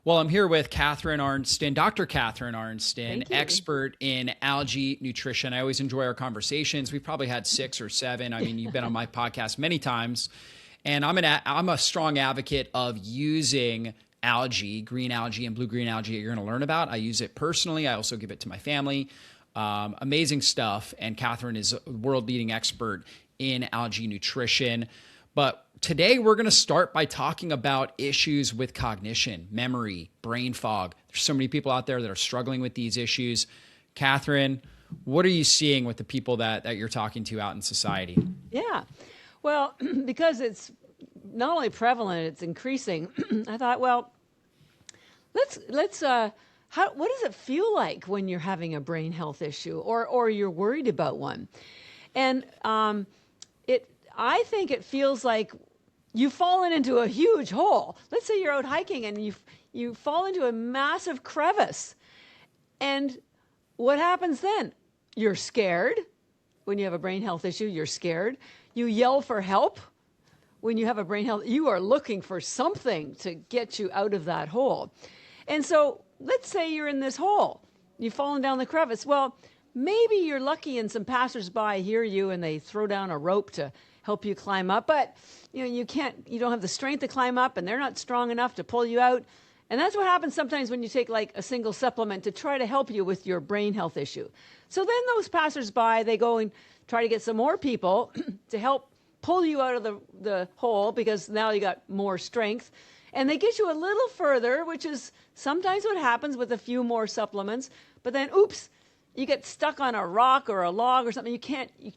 Well, I'm here with Catharine Arnston, Dr. Catharine Arnston, Thank you. expert in algae nutrition. I always enjoy our conversations. We've probably had 6 or 7. I mean, you've been on my podcast many times, and I'm a strong advocate of using algae, green algae and blue-green algae that you're going to learn about. I use it personally. I also give it to my family. Amazing stuff. And Catharine is a world-leading expert in algae nutrition. But today we're going to start by talking about issues with cognition, memory, brain fog. There's so many people out there that are struggling with these issues. Catharine, what are you seeing with the people that you're talking to out in society? Yeah. Well, because it's not only prevalent, it's increasing. I thought, well, let's what does it feel like when you're having a brain health issue or you're worried about one? And I think it feels like you've fallen into a huge hole. Let's say you're out hiking and you fall into a massive crevice. And what happens then? You're scared. When you have a brain health issue, you're scared. You yell for help. When you have a brain health, you are looking for something to get you out of that hole. And so let's say you're in this hole. You've fallen down the crevice. Well, maybe you're lucky and some passersby hear you and they throw down a rope to help you climb up, but you don't have the strength to climb up and they're not strong enough to pull you out. And that's what happens sometimes when you take like a single supplement to try to help you with your brain health issue. So then those passersby, they go and try to get some more people to help pull you out of the hole because now you got more strength. And they get you a little further, which is sometimes what happens with a few more supplements, but then oops, you get stuck on a rock or a log or something.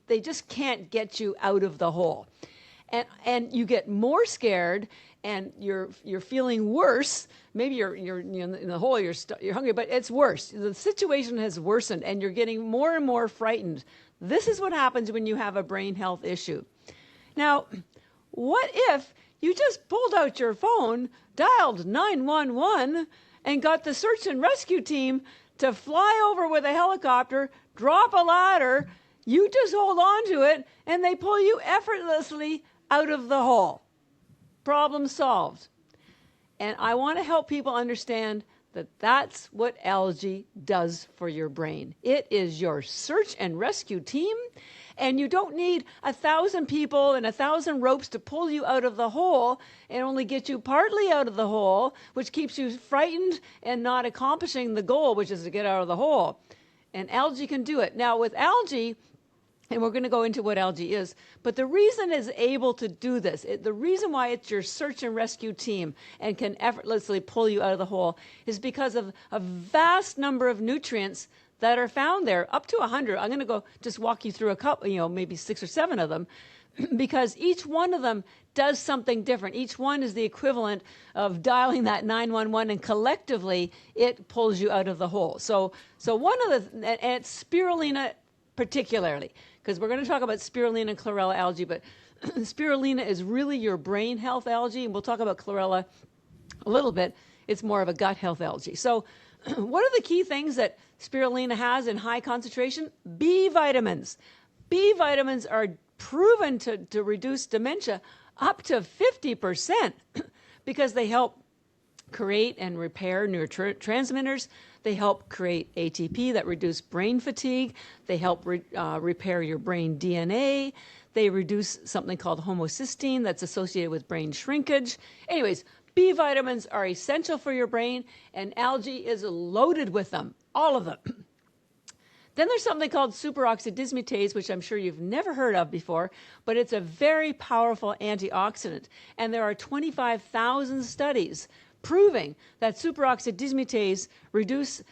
They just can't get you out of the hole. And you get more scared and you're feeling worse. Maybe you're in the hole, you're hungry, but it's worse. The situation has worsened and you're getting more and more frightened. This is what happens when you have a brain health issue. Now, what if you just pulled out your phone, dialed 911, and got the search and rescue team to fly over with a helicopter, drop a ladder, you just hold on to it, and they pull you effortlessly out of the hole. Problem solved. And I want to help people understand that that's what algae does for your brain. It is your search and rescue team, and you don't need 1,000 people and 1,000 ropes to pull you out of the hole and only get you partly out of the hole, which keeps you frightened and not accomplishing the goal, which is to get out of the hole. And algae can do it. Now, with algae, and we're going to go into what algae is, but the reason it's able to do this, the reason why it's your search and rescue team and can effortlessly pull you out of the hole is because of a vast number of nutrients that are found there, up to 100. I'm going to go just walk you through a couple, maybe 6 or 7 of them, because each one of them does something different. Each one is the equivalent of dialing that 911, and collectively it pulls you out of the hole. So one of and it's spirulina particularly, because we're going to talk about spirulina and chlorella algae, but spirulina is really your brain health algae, and we'll talk about chlorella a little bit. It's more of a gut health algae. So what are the key things that spirulina has in high concentration? B vitamins. B vitamins are proven to reduce dementia up to 50% because they help create and repair neurotransmitters. They help create ATP that reduce brain fatigue. They help repair your brain DNA. They reduce something called homocysteine that's associated with brain shrinkage. Anyways, B vitamins are essential for your brain, and algae is loaded with them, all of them. Then there's something called superoxide dismutase, which I'm sure you've never heard of before, but it's a very powerful antioxidant. And there are 25,000 studies proving that superoxide dismutase reduce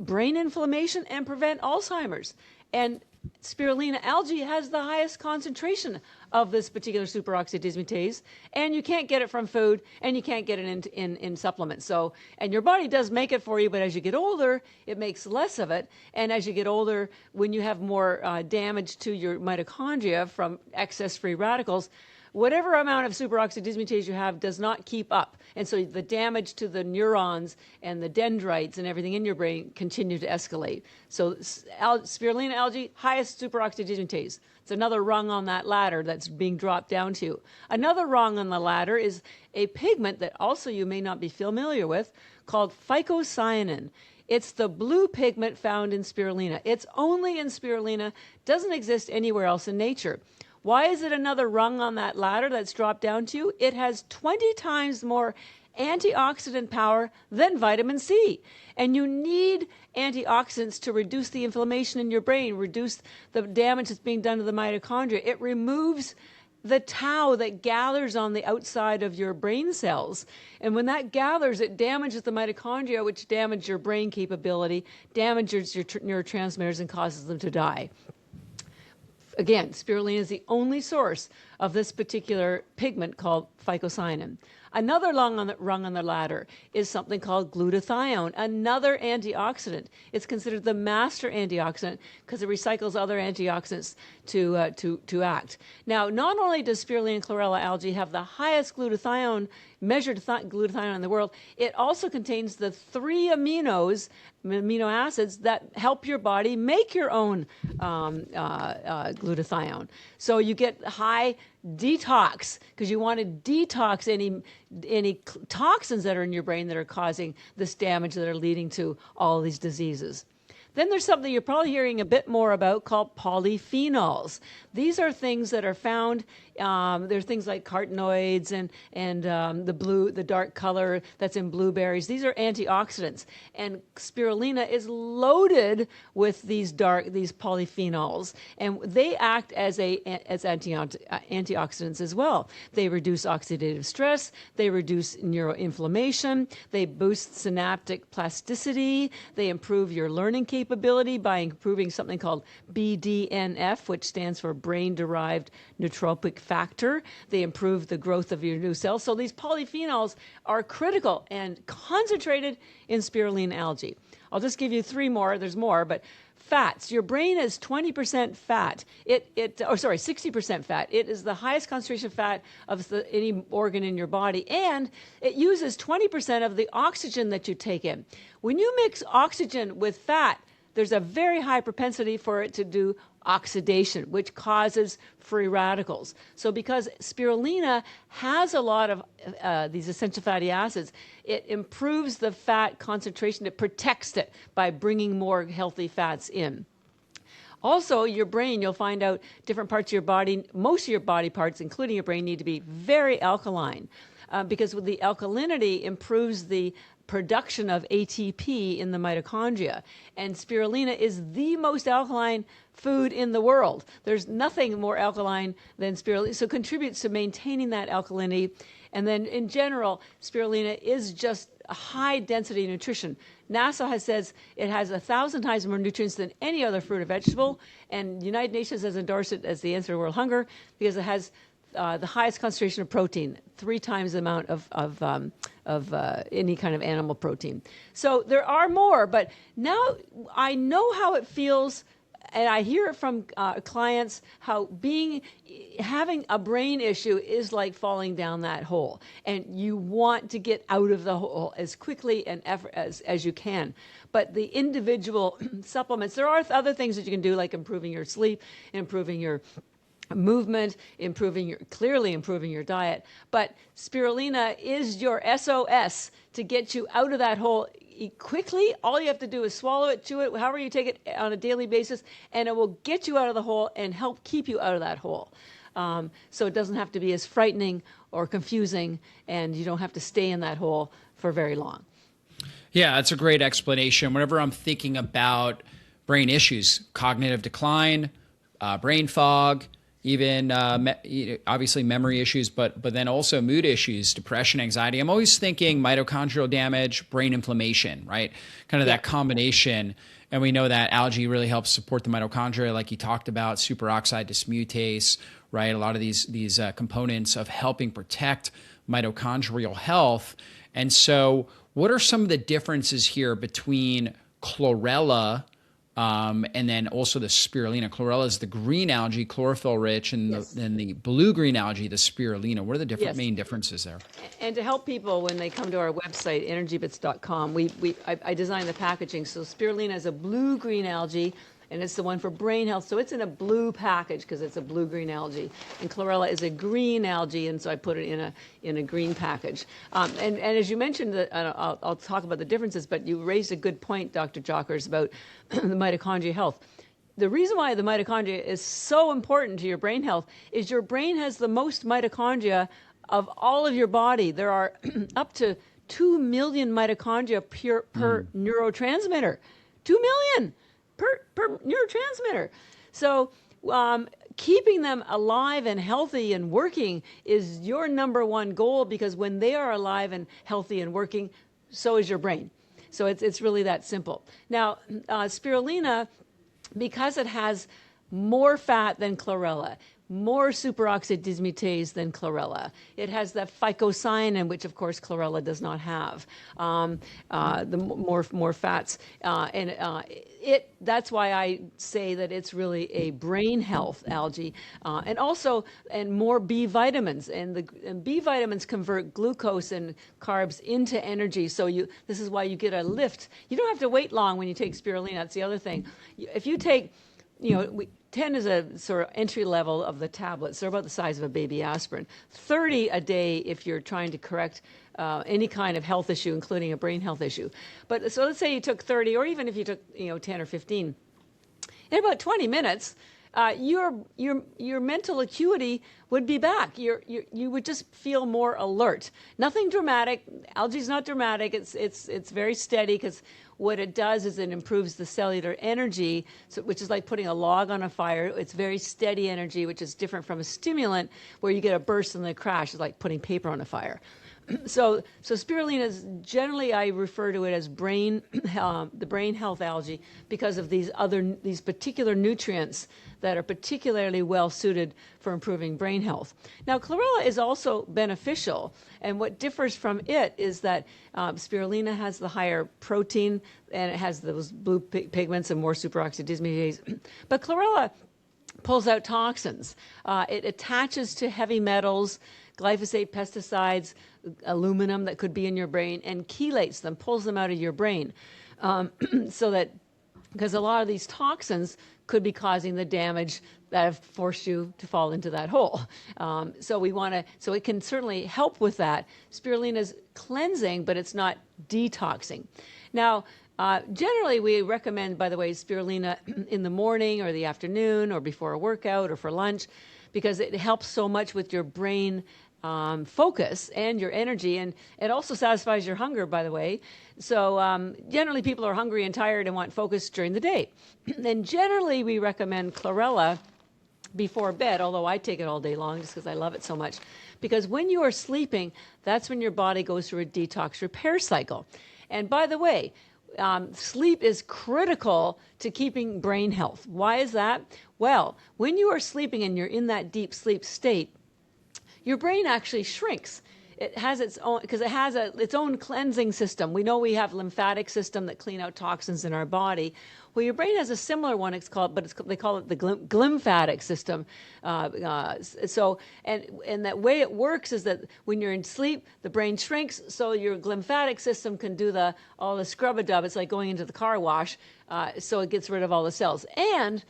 brain inflammation and prevent Alzheimer's. And spirulina algae has the highest concentration of this particular superoxide dismutase, and you can't get it from food, and you can't get it in supplements. So, and your body does make it for you, but as you get older, it makes less of it. And as you get older, when you have more damage to your mitochondria from excess free radicals, whatever amount of superoxide dismutase you have does not keep up. And so the damage to the neurons and the dendrites and everything in your brain continue to escalate. So spirulina algae, highest superoxygenase. It's another rung on that ladder that's being dropped down to. Another rung on the ladder is a pigment that also you may not be familiar with called phycocyanin. It's the blue pigment found in spirulina. It's only in spirulina, doesn't exist anywhere else in nature. Why is it another rung on that ladder that's dropped down to you? It has 20 times more antioxidant power than vitamin C. And you need antioxidants to reduce the inflammation in your brain, reduce the damage that's being done to the mitochondria. It removes the tau that gathers on the outside of your brain cells. And when that gathers, it damages the mitochondria, which damage your brain capability, damages your neurotransmitters, and causes them to die. Again, spirulina is the only source of this particular pigment called phycocyanin. Another rung on the ladder is something called glutathione, another antioxidant. It's considered the master antioxidant because it recycles other antioxidants to act. Now, not only does spirulina and chlorella algae have the highest glutathione, measured glutathione in the world, it also contains the 3 amino acids that help your body make your own glutathione. So you get high detox because you want to detox any toxins that are in your brain that are causing this damage that are leading to all these diseases. Then there's something you're probably hearing a bit more about called polyphenols. These are things that are found. There are things like carotenoids and the dark color that's in blueberries. These are antioxidants, and spirulina is loaded with these polyphenols, and they act as antioxidants as well. They reduce oxidative stress. They reduce neuroinflammation. They boost synaptic plasticity. They improve your learning capability by improving something called BDNF, which stands for brain-derived neurotrophic factor. They improve the growth of your new cells. So these polyphenols are critical and concentrated in spirulina algae. I'll just give you 3 more. There's more, but fats. Your brain is 20% fat. 60% fat. It is the highest concentration of fat of any organ in your body, and it uses 20% of the oxygen that you take in. When you mix oxygen with fat, there's a very high propensity for it to do oxidation, which causes free radicals. So because spirulina has a lot of these essential fatty acids, it improves the fat concentration. It protects it by bringing more healthy fats in. Also, your brain, you'll find out different parts of your body, most of your body parts, including your brain, need to be very alkaline because with the alkalinity improves the production of ATP in the mitochondria. And spirulina is the most alkaline food in the world. There's nothing more alkaline than spirulina, so it contributes to maintaining that alkalinity. And then in general, spirulina is just a high density nutrition. NASA says it has 1,000 times more nutrients than any other fruit or vegetable, and the United Nations has endorsed it as the answer to world hunger because it has the highest concentration of protein, 3 times the amount of any kind of animal protein. So there are more, but now I know how it feels, and I hear it from clients how having a brain issue is like falling down that hole, and you want to get out of the hole as quickly and as you can. But the individual supplements, there are other things that you can do, like improving your sleep, improving your movement, clearly improving your diet. But spirulina is your SOS to get you out of that hole quickly. All you have to do is swallow it, chew it, however you take it on a daily basis, and it will get you out of the hole and help keep you out of that hole. So it doesn't have to be as frightening or confusing, and you don't have to stay in that hole for very long. Yeah, that's a great explanation. Whenever I'm thinking about brain issues, cognitive decline, brain fog, even obviously memory issues, but then also mood issues, depression, anxiety. I'm always thinking mitochondrial damage, brain inflammation, right? Kind of that combination. And we know that algae really helps support the mitochondria, like you talked about, superoxide dismutase, right? A lot of these components of helping protect mitochondrial health. And so what are some of the differences here between chlorella And then also the spirulina. Chlorella is the green algae, chlorophyll rich, and Yes. the blue-green algae, the spirulina. What are the Yes. main differences there? And to help people when they come to our website, energybits.com, I designed the packaging. So spirulina is a blue-green algae, and it's the one for brain health. So it's in a blue package because it's a blue-green algae. And chlorella is a green algae, and so I put it in a green package. And as you mentioned, I'll talk about the differences, but you raised a good point, Dr. Jockers, about the mitochondria health. The reason why the mitochondria is so important to your brain health is your brain has the most mitochondria of all of your body. There are up to 2 million mitochondria per neurotransmitter. 2 million per neurotransmitter. So keeping them alive and healthy and working is your number one goal, because when they are alive and healthy and working, so is your brain. So it's really that simple. Now, spirulina, because it has more fat than chlorella, more superoxide dismutase than chlorella. It has the phycocyanin, which of course chlorella does not have. The more fats, that's why I say that it's really a brain health algae, and more B vitamins. And B vitamins convert glucose and carbs into energy. So this is why you get a lift. You don't have to wait long when you take spirulina. That's the other thing. If you take 10 is a sort of entry level of the tablets. They're about the size of a baby aspirin. 30 a day if you're trying to correct any kind of health issue, including a brain health issue. But so let's say you took 30, or even if you took 10 or 15. In about 20 minutes, your mental acuity would be back. You would just feel more alert. Nothing dramatic. Algae's not dramatic. It's very steady, because what it does is it improves the cellular energy, which is like putting a log on a fire. It's very steady energy, which is different from a stimulant where you get a burst and then a crash. It's like putting paper on a fire. So spirulina is generally, I refer to it as the brain health algae, because of these particular nutrients that are particularly well suited for improving brain health. Now, chlorella is also beneficial, and what differs from it is that spirulina has the higher protein, and it has those blue pigments and more superoxide dismutase. But chlorella pulls out toxins. It attaches to heavy metals, glyphosate, pesticides, aluminum that could be in your brain, and chelates them, pulls them out of your brain. So that, because a lot of these toxins could be causing the damage that have forced you to fall into that hole. So it can certainly help with that. Spirulina is cleansing, but it's not detoxing. Now, generally, we recommend, by the way, spirulina in the morning or the afternoon or before a workout or for lunch, because it helps so much with your brain focus and your energy, and it also satisfies your hunger, by the way. So generally, people are hungry and tired and want focus during the day. And generally, we recommend chlorella before bed, although I take it all day long just because I love it so much. Because when you are sleeping, that's when your body goes through a detox repair cycle. And by the way, sleep is critical to keeping brain health. Why is that? Well, when you are sleeping and you're in that deep sleep state, your brain actually shrinks. It has its own, because it has its own cleansing system. We know we have lymphatic system that clean out toxins in our body. Well, your brain has a similar one. They call it the glymphatic system. So that way it works is that when you're in sleep, the brain shrinks, so your glymphatic system can do all the scrub-a-dub. It's like going into the car wash. So it gets rid of all the cells. And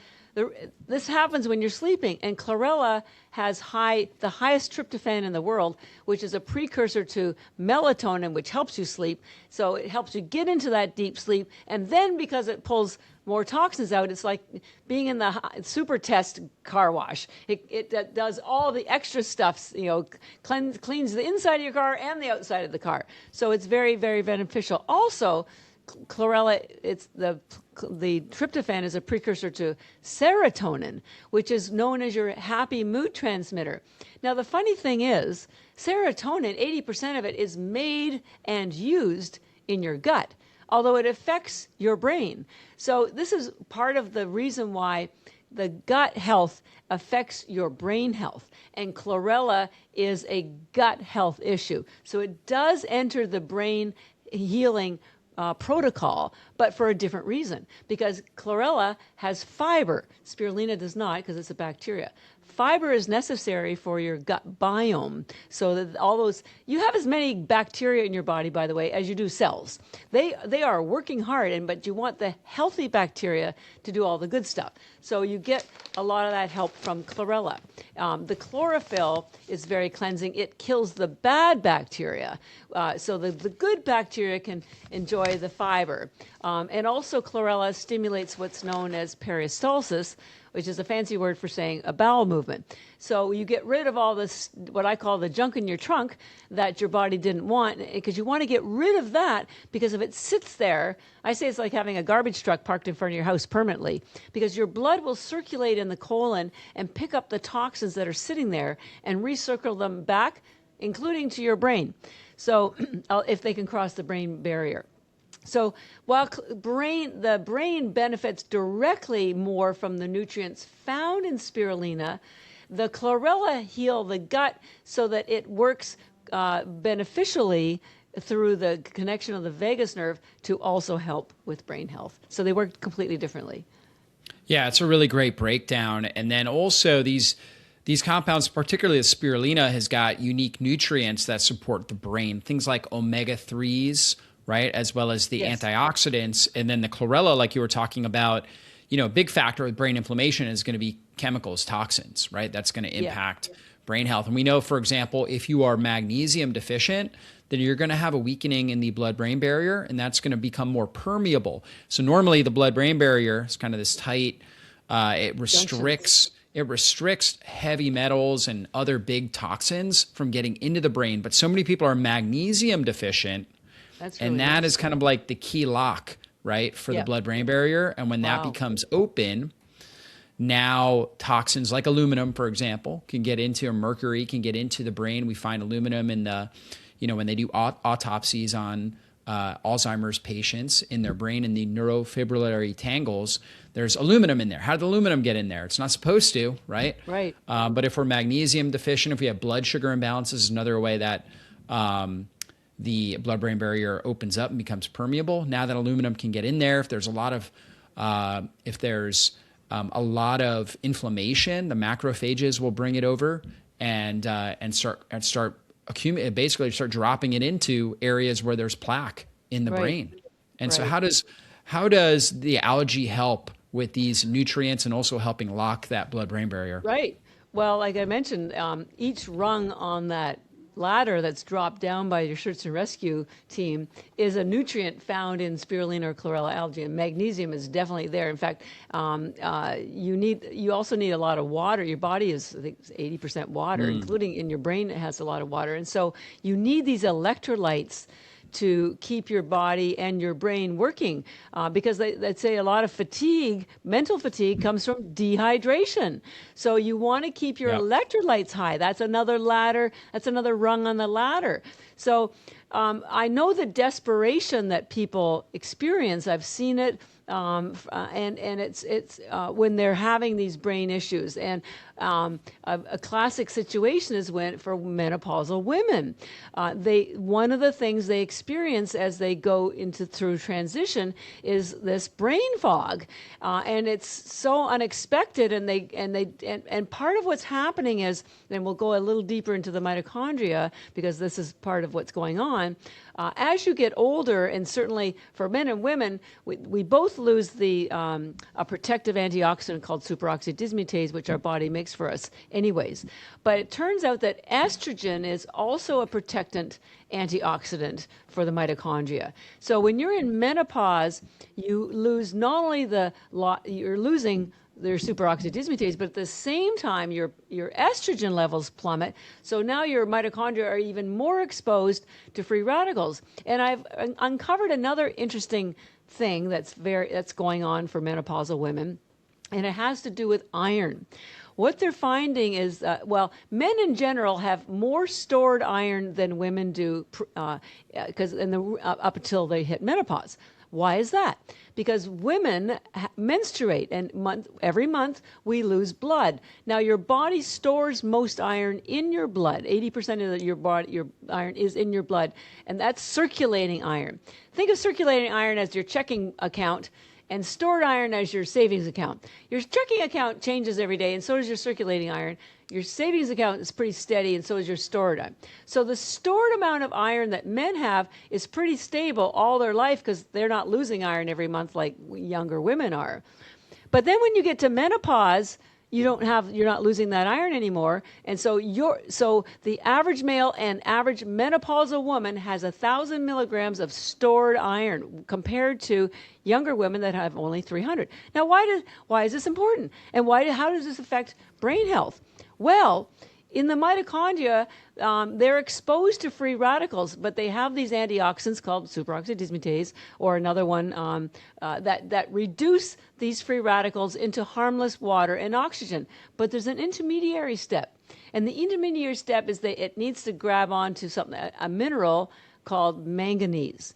this happens when you're sleeping, and chlorella has the highest tryptophan in the world, which is a precursor to melatonin, which helps you sleep. So it helps you get into that deep sleep, and then because it pulls more toxins out, it's like being in the super test car wash. It does all the extra stuff, cleans the inside of your car and the outside of the car. So it's very, very beneficial. Also, chlorella, the tryptophan is a precursor to serotonin, which is known as your happy mood transmitter. Now, the funny thing is, serotonin, 80% of it is made and used in your gut, although it affects your brain. So this is part of the reason why the gut health affects your brain health, and chlorella is a gut health issue. So it does enter the brain healing protocol, but for a different reason. Because chlorella has fiber. Spirulina does not, because it's a bacteria. Fiber is necessary for your gut biome, so that all those, you have as many bacteria in your body, by the way, as you do cells. They are working hard, but you want the healthy bacteria to do all the good stuff. So you get a lot of that help from chlorella. The chlorophyll is very cleansing. It kills the bad bacteria, so the good bacteria can enjoy the fiber. And also chlorella stimulates what's known as peristalsis, which is a fancy word for saying a bowel movement. So you get rid of all this, what I call the junk in your trunk that your body didn't want, because you want to get rid of that, because if it sits there, I say it's like having a garbage truck parked in front of your house permanently, because your blood will circulate in the colon and pick up the toxins that are sitting there and recircle them back, including to your brain. So if they can cross the brain barrier. So while the brain benefits directly more from the nutrients found in spirulina, the chlorella heal the gut so that it works beneficially through the connection of the vagus nerve to also help with brain health. So they work completely differently. Yeah, it's a really great breakdown. And then also these compounds, particularly the spirulina, has got unique nutrients that support the brain, things like omega-3s, right? As well as the antioxidants. And then the chlorella, like you were talking about, a big factor with brain inflammation is going to be chemicals, toxins, right? That's going to impact brain health. And we know, for example, if you are magnesium deficient, then you're going to have a weakening in the blood-brain barrier, and that's going to become more permeable. So normally the blood-brain barrier is kind of this tight, it restricts heavy metals and other big toxins from getting into the brain. But so many people are magnesium deficient, and that is kind of like the key lock, right, for the blood-brain barrier. And when that becomes open, now toxins like aluminum, for example, can get into, or mercury can get into the brain. We find aluminum in the, when they do autopsies on Alzheimer's patients in their brain, in the neurofibrillary tangles, there's aluminum in there. How did the aluminum get in there? It's not supposed to, right? Right. But if we're magnesium deficient, if we have blood sugar imbalances, is another way that the blood-brain barrier opens up and becomes permeable. Now that aluminum can get in there, if there's a lot of inflammation, the macrophages will bring it over and start accumulate, basically start dropping it into areas where there's plaque in the brain. And so how does the algae help with these nutrients and also helping lock that blood-brain barrier? Right. Well, like I mentioned, each rung on that ladder that's dropped down by your search and rescue team is a nutrient found in spirulina or chlorella algae, and magnesium is definitely there. In fact, you also need a lot of water. Your body is, I think, 80% water, including in your brain. It has a lot of water, and so you need these electrolytes to keep your body and your brain working, because they'd say a lot of fatigue, mental fatigue, comes from dehydration. So you want to keep your electrolytes high. That's another ladder. That's another rung on the ladder. So I know the desperation that people experience. I've seen it. And it's when they're having these brain issues. And a classic situation is for menopausal women. One of the things they experience as they go through transition is this brain fog, and it's so unexpected. And part of what's happening is, and we'll go a little deeper into the mitochondria because this is part of what's going on. As you get older, and certainly for men and women, we both lose a protective antioxidant called superoxidismutase, which our body makes for us anyways. But it turns out that estrogen is also a protectant antioxidant for the mitochondria. So when you're in menopause, you lose not only you're losing their superoxidismutase, but at the same time, your estrogen levels plummet. So now your mitochondria are even more exposed to free radicals. And I've uncovered another interesting thing that's going on for menopausal women, and it has to do with iron. what they're finding is, men in general have more stored iron than women do, because up until they hit menopause. Why is that? Because women menstruate, and every month we lose blood. Now, your body stores most iron in your blood. 80% of your iron is in your blood, and that's circulating iron. Think of circulating iron as your checking account, and stored iron as your savings account. Your checking account changes every day, and so does your circulating iron. Your savings account is pretty steady, and so is your stored iron. So the stored amount of iron that men have is pretty stable all their life because they're not losing iron every month like younger women are. But then when you get to menopause, you're not losing that iron anymore, and so the average male and average menopausal woman has 1,000 milligrams of stored iron compared to younger women that have only 300. Now, why is this important, and how does this affect brain health? Well, in the mitochondria, they're exposed to free radicals, but they have these antioxidants called superoxide dismutase, or another one that reduce these free radicals into harmless water and oxygen. But there's an intermediary step, and the intermediary step is that it needs to grab onto a mineral called manganese.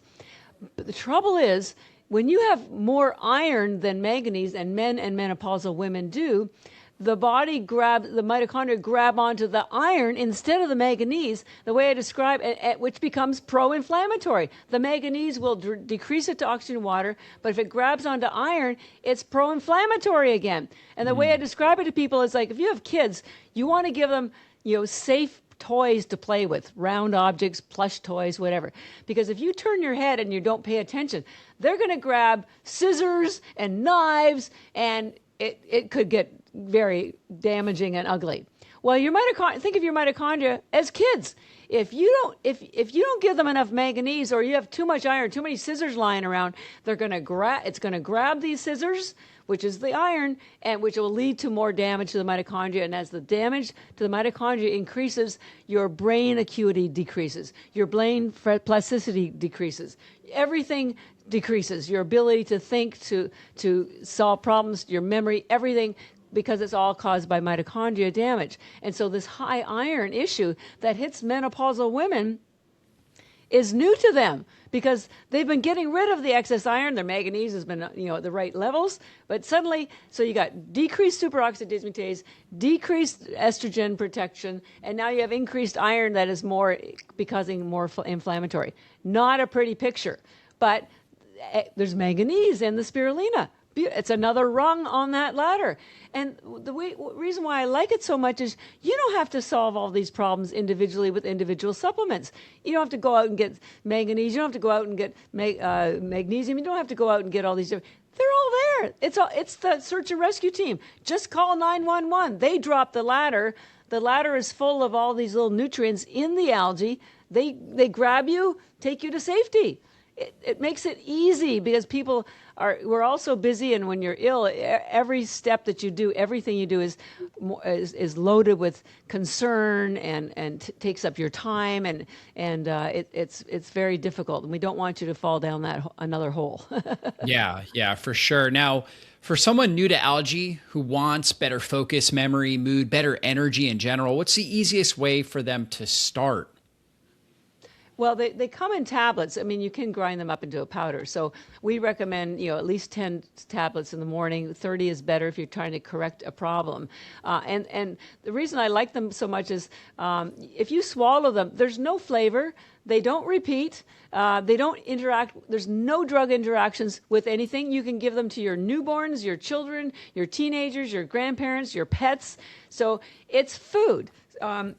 But the trouble is, when you have more iron than manganese, and men and menopausal women do, the mitochondria grab onto the iron instead of the manganese, the way I describe it, which becomes pro-inflammatory. The manganese will decrease it to oxygen water, but if it grabs onto iron, it's pro-inflammatory again. And the way I describe it to people is like, if you have kids, you want to give them, safe toys to play with, round objects, plush toys, whatever. Because if you turn your head and you don't pay attention, they're going to grab scissors and knives, and it could get very damaging and ugly. Well, think of your mitochondria as kids. If you don't give them enough manganese, or you have too much iron, too many scissors lying around, it's going to grab these scissors, which is the iron, and which will lead to more damage to the mitochondria. And as the damage to the mitochondria increases, your brain acuity decreases, your brain plasticity decreases, everything decreases, your ability to think, to solve problems, your memory, everything, because it's all caused by mitochondria damage. And so this high iron issue that hits menopausal women is new to them, because they've been getting rid of the excess iron. Their manganese has been, at the right levels, but suddenly, so you got decreased superoxide dismutase, decreased estrogen protection, and now you have increased iron that is becoming more inflammatory. Not a pretty picture, but there's manganese in the spirulina. It's another rung on that ladder. And the reason why I like it so much is you don't have to solve all these problems individually with individual supplements. You don't have to go out and get manganese. You don't have to go out and get magnesium. You don't have to go out and get all these different. They're all there. It's the search and rescue team. Just call 911. They drop the ladder. The ladder is full of all these little nutrients in the algae. They grab you, take you to safety. It makes it easy, because we're all so busy, and when you're ill, every step that you do, everything you do is loaded with concern and takes up your time, and it's very difficult, and we don't want you to fall down another hole. Yeah, for sure. Now, for someone new to algae who wants better focus, memory, mood, better energy in general, what's the easiest way for them to start? Well, they come in tablets. I mean, you can grind them up into a powder. So we recommend, at least 10 tablets in the morning. 30 is better if you're trying to correct a problem. And the reason I like them so much is if you swallow them, there's no flavor. They don't repeat. They don't interact. There's no drug interactions with anything. You can give them to your newborns, your children, your teenagers, your grandparents, your pets. So it's food.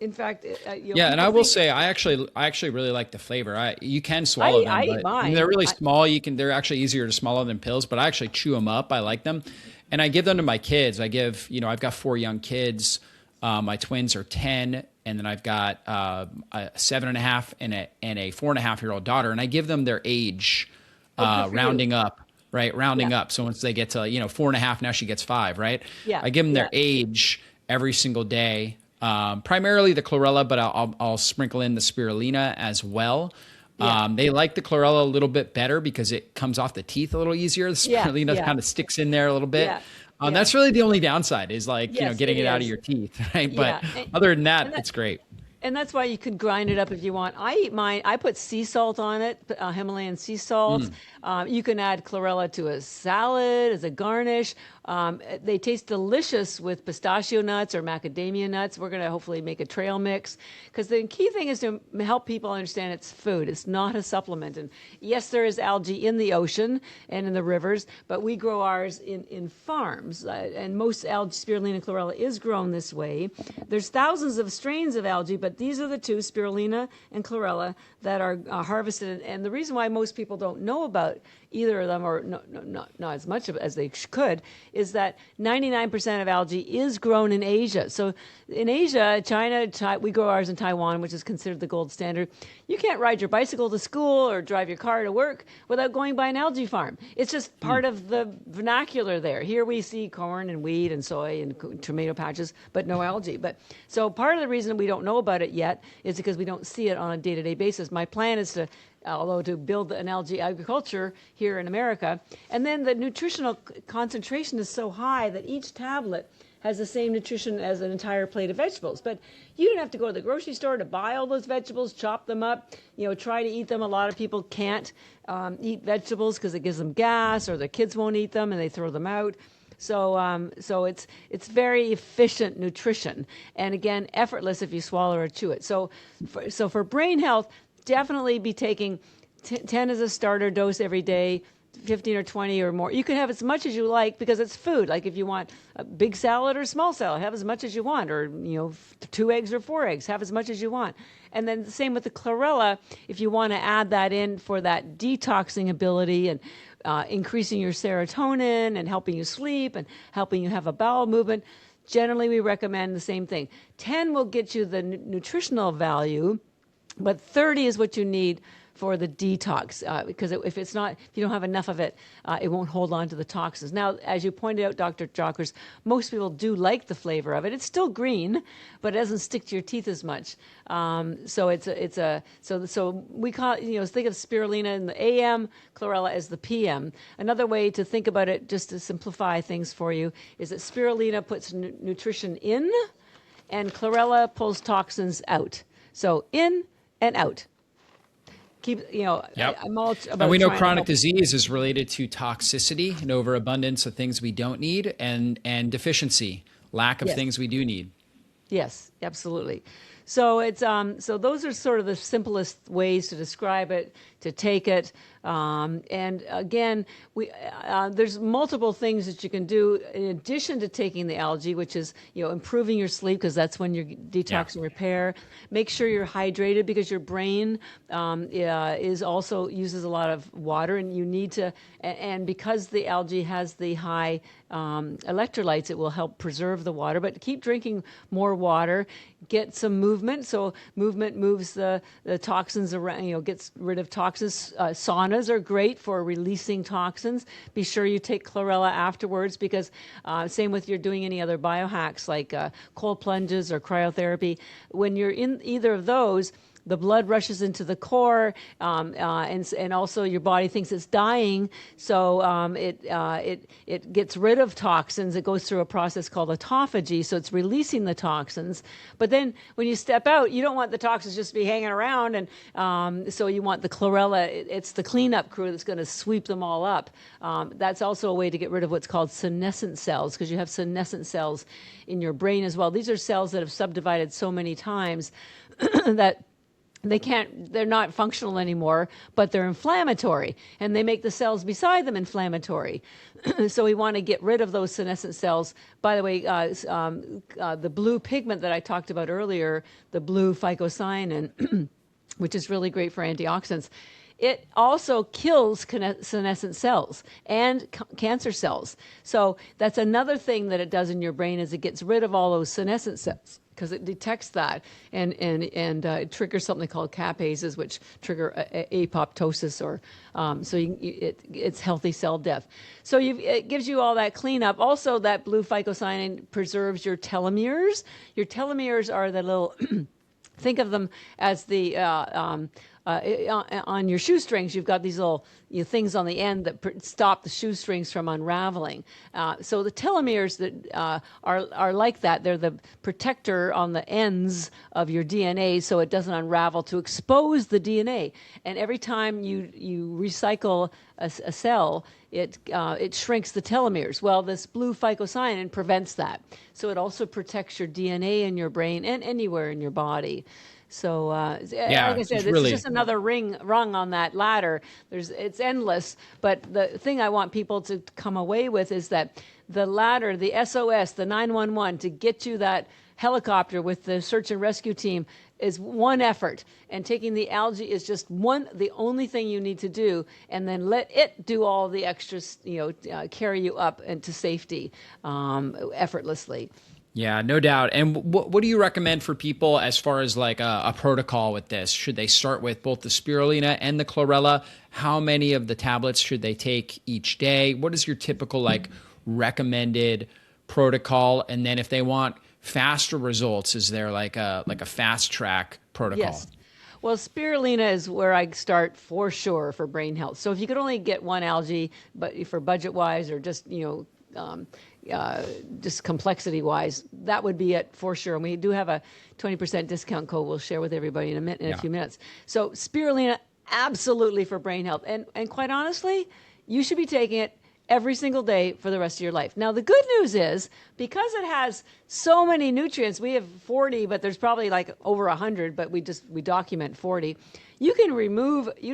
In fact, and I will say, I actually really like the flavor. You can swallow them, but mine. They're really small. They're actually easier to swallow than pills, but I actually chew them up. I like them, and I give them to my kids. I've got 4 young kids. My twins are 10, and then I've got a 7.5 and a 4.5-year-old daughter, and I give them their age, rounding up. Right, rounding up. So once they get to 4.5, now she gets 5. Right. Yeah. I give them their age every single day. Primarily the chlorella, but I'll sprinkle in the spirulina as well. Yeah. They like the chlorella a little bit better because it comes off the teeth a little easier. The spirulina kind of sticks in there a little bit. That's really the only downside is like, Yes, getting it it out of is. your teeth, right? Yeah. But other than that, it's great. And that's why you could grind it up if you want. I eat mine. I put sea salt on it, Himalayan sea salt. You can add chlorella to a salad as a garnish. They taste delicious with pistachio nuts or macadamia nuts. We're going to hopefully make a trail mix because the key thing is to help people understand it's food. It's not a supplement. And yes, there is algae in the ocean and in the rivers, but we grow ours in farms. And most algae, spirulina chlorella, is grown this way. There's thousands of strains of algae, but these are the two, spirulina and chlorella, that are harvested. And the reason why most people don't know about either of them, or not as much as they could, is that 99% of algae is grown in Asia. So in Asia, China, we grow ours in Taiwan, which is considered the gold standard. You can't ride your bicycle to school or drive your car to work without going by an algae farm. It's just part of the vernacular there. Here we see corn and wheat and soy and tomato patches, but no algae. But so part of the reason we don't know about it yet is because we don't see it on a day-to-day basis. My plan is to build an algae agriculture here in America. And then the nutritional concentration is so high that each tablet has the same nutrition as an entire plate of vegetables. But you don't have to go to the grocery store to buy all those vegetables, chop them up, try to eat them. A lot of people can't eat vegetables because it gives them gas, or their kids won't eat them and they throw them out. So it's very efficient nutrition, and again, effortless if you swallow or chew it. So for brain health, definitely be taking 10 as a starter dose every day, 15 or 20 or more. You can have as much as you like because it's food. Like if you want a big salad or small salad, have as much as you want, or 2 eggs or 4 eggs, have as much as you want. And then the same with the chlorella. If you want to add that in for that detoxing ability and increasing your serotonin and helping you sleep and helping you have a bowel movement, generally we recommend the same thing. 10 will get you the nutritional value, but 30 is what you need for the detox, because if you don't have enough of it, it won't hold on to the toxins. Now, as you pointed out, Dr. Jockers, most people do like the flavor of it. It's still green, but it doesn't stick to your teeth as much. So we call it, think of spirulina in the AM, chlorella as the PM. Another way to think about it, just to simplify things for you, is that spirulina puts nutrition in, and chlorella pulls toxins out. So in and out. Yep. I'm all about. And we know chronic disease is related to toxicity and overabundance of things we don't need, and deficiency, lack of things we do need. Yes, absolutely. So it's so those are sort of the simplest ways to describe it, to take it. And again, there's multiple things that you can do in addition to taking the algae, which is improving your sleep, because that's when you're detox and repair. Make sure you're hydrated, because your brain is also uses a lot of water, and you need to. And because the algae has the high electrolytes, it will help preserve the water. But keep drinking more water. Get some movement. So movement moves the toxins around. Gets rid of toxins. Saunas are great for releasing toxins. Be sure you take chlorella afterwards, because same with you're doing any other biohacks like cold plunges or cryotherapy. When you're in either of those, the blood rushes into the core, and also your body thinks it's dying, so it gets rid of toxins. It goes through a process called autophagy, so it's releasing the toxins. But then when you step out, you don't want the toxins just to be hanging around, and so you want the chlorella. It's the cleanup crew that's going to sweep them all up. That's also a way to get rid of what's called senescent cells, because you have senescent cells in your brain as well. These are cells that have subdivided so many times that they're not functional anymore, but they're inflammatory, and they make the cells beside them inflammatory. So we want to get rid of those senescent cells. By the way, the blue pigment that I talked about earlier, the blue phycocyanin, which is really great for antioxidants, it also kills senescent cells and cancer cells. So that's another thing that it does in your brain, is it gets rid of all those senescent cells, because it detects that and it triggers something called capases, which trigger apoptosis, or it's healthy cell death. So it gives you all that cleanup. Also, that blue phycocyanin preserves your telomeres. Your telomeres are the little think of them as the on your shoestrings, you've got these little things on the end that stop the shoestrings from unraveling. So the telomeres that are like that, they're the protector on the ends of your DNA so it doesn't unravel to expose the DNA. And every time you recycle a cell, it shrinks the telomeres. Well, this blue phycocyanin prevents that. So it also protects your DNA in your brain and anywhere in your body. So, like I said, this is just another rung on that ladder. It's endless. But the thing I want people to come away with is that the ladder, the SOS, the 911, to get you that helicopter with the search and rescue team is one effort. And taking the algae is just the only thing you need to do. And then let it do all the extras, carry you up into safety effortlessly. Yeah, no doubt. And what do you recommend for people as far as like a protocol with this? Should they start with both the spirulina and the chlorella? How many of the tablets should they take each day? What is your typical like recommended protocol? And then if they want faster results, is there like a fast track protocol? Yes. Well, spirulina is where I start for sure for brain health. So if you could only get one algae, but for budget wise or just just complexity wise, that would be it for sure. And we do have a 20% discount code we'll share with everybody in a few minutes. So spirulina, absolutely for brain health. And quite honestly, you should be taking it every single day for the rest of your life. Now, the good news is because it has so many nutrients, we have 40, but there's probably like over 100, but we document 40. You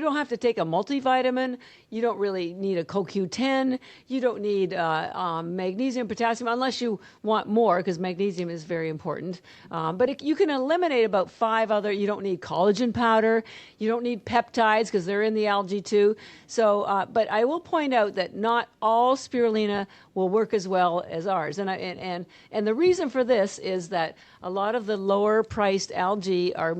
don't have to take a multivitamin. You don't really need a CoQ10. You don't need magnesium, potassium, unless you want more, because magnesium is very important. But you can eliminate about 5 other. You don't need collagen powder. You don't need peptides, because they're in the algae too. So, but I will point out that not all spirulina will work as well as ours. And the reason for this is that a lot of the lower priced algae are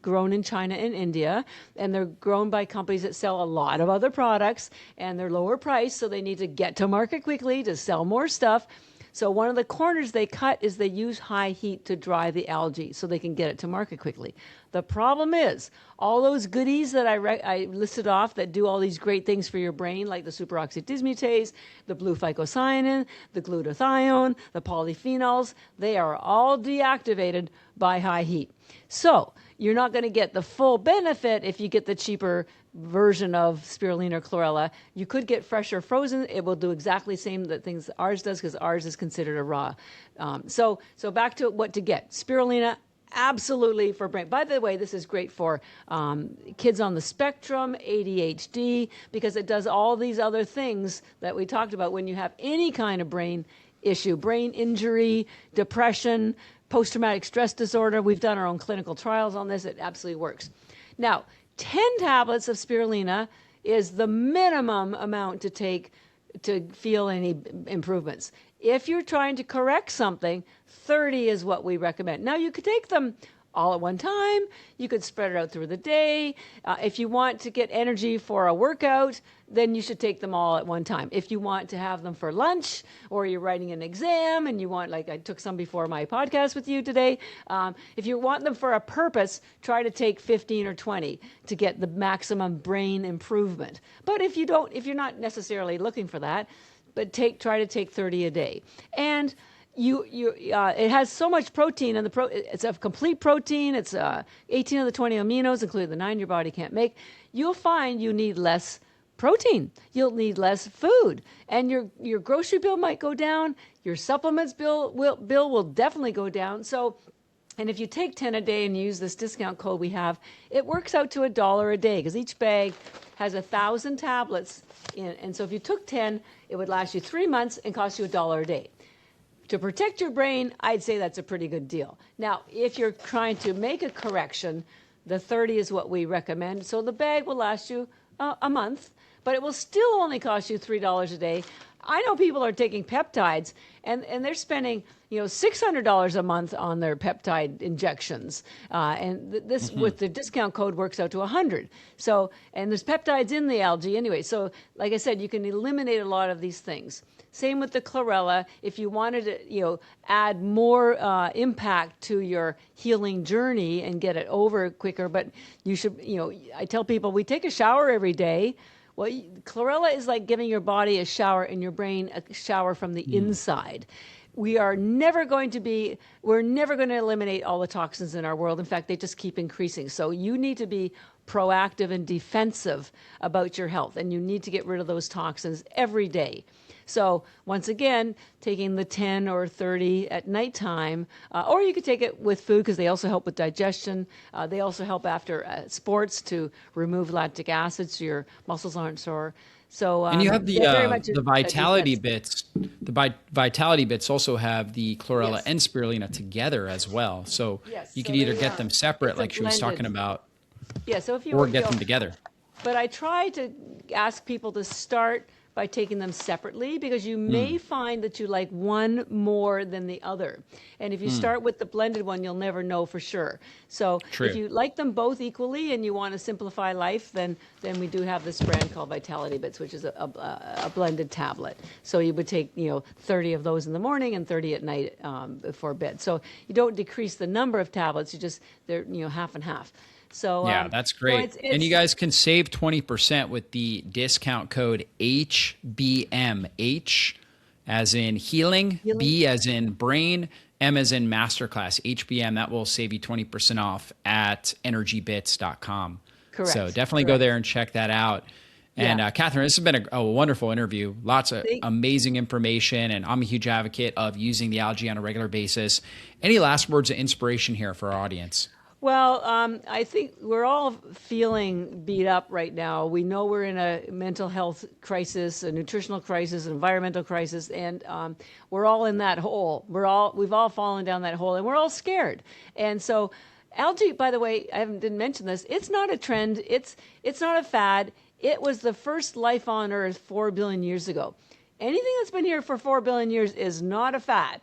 grown in China and India, and they're grown by companies that sell a lot of other products, and they're lower priced, so they need to get to market quickly to sell more stuff. So one of the corners they cut is they use high heat to dry the algae so they can get it to market quickly. The problem is all those goodies that I listed off that do all these great things for your brain, like the superoxide dismutase, the blue phycocyanin, the glutathione, the polyphenols, they are all deactivated by high heat. So you're not going to get the full benefit if you get the cheaper version of spirulina or chlorella. You could get fresh or frozen. It will do exactly the same things ours does, because ours is considered a raw. So back to what to get. Spirulina, absolutely for brain. By the way, this is great for kids on the spectrum, ADHD, because it does all these other things that we talked about when you have any kind of brain issue, brain injury, depression, post-traumatic stress disorder. We've done our own clinical trials on this. It absolutely works. Now, 10 tablets of spirulina is the minimum amount to take to feel any improvements. If you're trying to correct something, 30 is what we recommend. Now, you could take them all at one time. You could spread it out through the day. If you want to get energy for a workout, then you should take them all at one time. If you want to have them for lunch, or you're writing an exam and you want, like I took some before my podcast with you today, if you want them for a purpose, try to take 15 or 20 to get the maximum brain improvement. But if you're not necessarily looking for that, but try to take 30 a day. And it has so much protein, and it's a complete protein. It's 18 of the 20 aminos, including the 9 your body can't make. You'll find you need less protein. You'll need less food, and your grocery bill might go down. Your supplements bill will definitely go down. So, and if you take 10 a day and use this discount code we have, it works out to $1 a day, because each bag has 1,000 tablets in. And so if you took 10, it would last you 3 months and cost you $1 a day. To protect your brain, I'd say that's a pretty good deal. Now, if you're trying to make a correction, the 30 is what we recommend. So the bag will last you a month, but it will still only cost you $3 a day. I know people are taking peptides and they're spending, $600 a month on their peptide injections. And this with the discount code works out to 100. So, and there's peptides in the algae anyway. So like I said, you can eliminate a lot of these things. Same with the chlorella. If you wanted to, add more impact to your healing journey and get it over quicker, but you should, I tell people we take a shower every day. Well, chlorella is like giving your body a shower and your brain a shower from the inside. We're never going to eliminate all the toxins in our world. In fact, they just keep increasing. So you need to be proactive and defensive about your health, and you need to get rid of those toxins every day. So once again, taking the 10 or 30 at nighttime, or you could take it with food because they also help with digestion. They also help after sports to remove lactic acid so your muscles aren't sore. So and you have the Vitality bits. The Vitality bits also have the Chlorella and Spirulina together as well. So you could either get them separate, like she was talking about, so if you or get them together. But I try to ask people to start by taking them separately because you may find that you like one more than the other. And if you start with the blended one, you'll never know for sure. So if you like them both equally and you want to simplify life, then we do have this brand called Vitality Bits, which is a blended tablet. So you would take 30 of those in the morning and 30 at night before bed. So you don't decrease the number of tablets, they're half and half. So that's great. And you guys can save 20% with the discount code HBM. H as in healing, B as in brain, M as in masterclass. HBM, that will save you 20% off at energybits.com. Correct. So definitely go there and check that out. And Catherine, this has been a wonderful interview. Lots of amazing information, and I'm a huge advocate of using the algae on a regular basis. Any last words of inspiration here for our audience? Well, I think we're all feeling beat up right now. We know we're in a mental health crisis, a nutritional crisis, an environmental crisis, and we're all in that hole. We've all fallen down that hole, and we're all scared. And so, algae, by the way, I didn't mention this. It's not a trend. It's not a fad. It was the first life on Earth 4 billion years ago. Anything that's been here for 4 billion years is not a fad.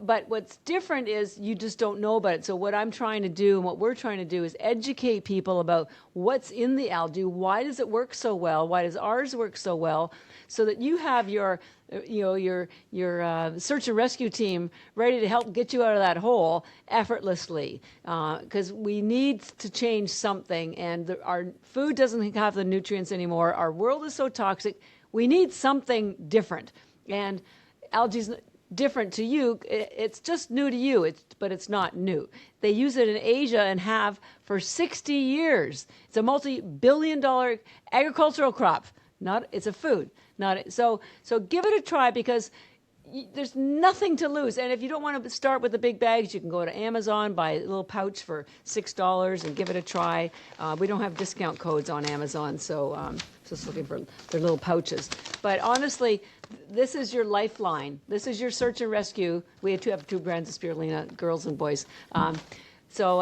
But what's different is you just don't know about it. So what I'm trying to do and what we're trying to do is educate people about what's in the algae. Why does it work so well? Why does ours work so well? So that you have your search and rescue team ready to help get you out of that hole effortlessly. Because we need to change something, and our food doesn't have the nutrients anymore. Our world is so toxic. We need something different. And algae's different to you. It's just new to you, but it's not new. They use it in Asia and have for 60 years. It's a multi-billion-dollar agricultural crop. It's a food. So give it a try because there's nothing to lose. And if you don't want to start with the big bags, you can go to Amazon, buy a little pouch for $6 and give it a try. We don't have discount codes on Amazon, so just looking for their little pouches. But honestly, this is your lifeline. This is your search and rescue. We have two brands of spirulina, girls and boys. So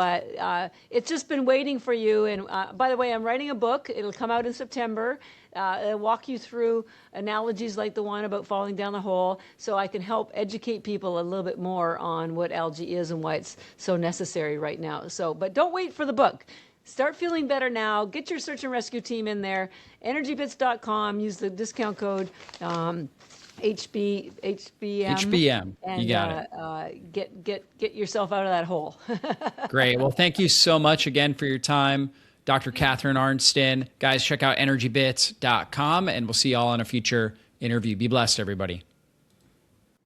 it's just been waiting for you. And by the way, I'm writing a book. It'll come out in September. It'll walk you through analogies like the one about falling down the hole, so I can help educate people a little bit more on what algae is and why it's so necessary right now. But don't wait for the book. Start feeling better now. Get your search and rescue team in there. Energybits.com. Use the discount code HBM. And, you got it. Get yourself out of that hole. Great. Well, thank you so much again for your time, Dr. Catharine Arnston. Guys, check out energybits.com, and we'll see you all in a future interview. Be blessed, everybody.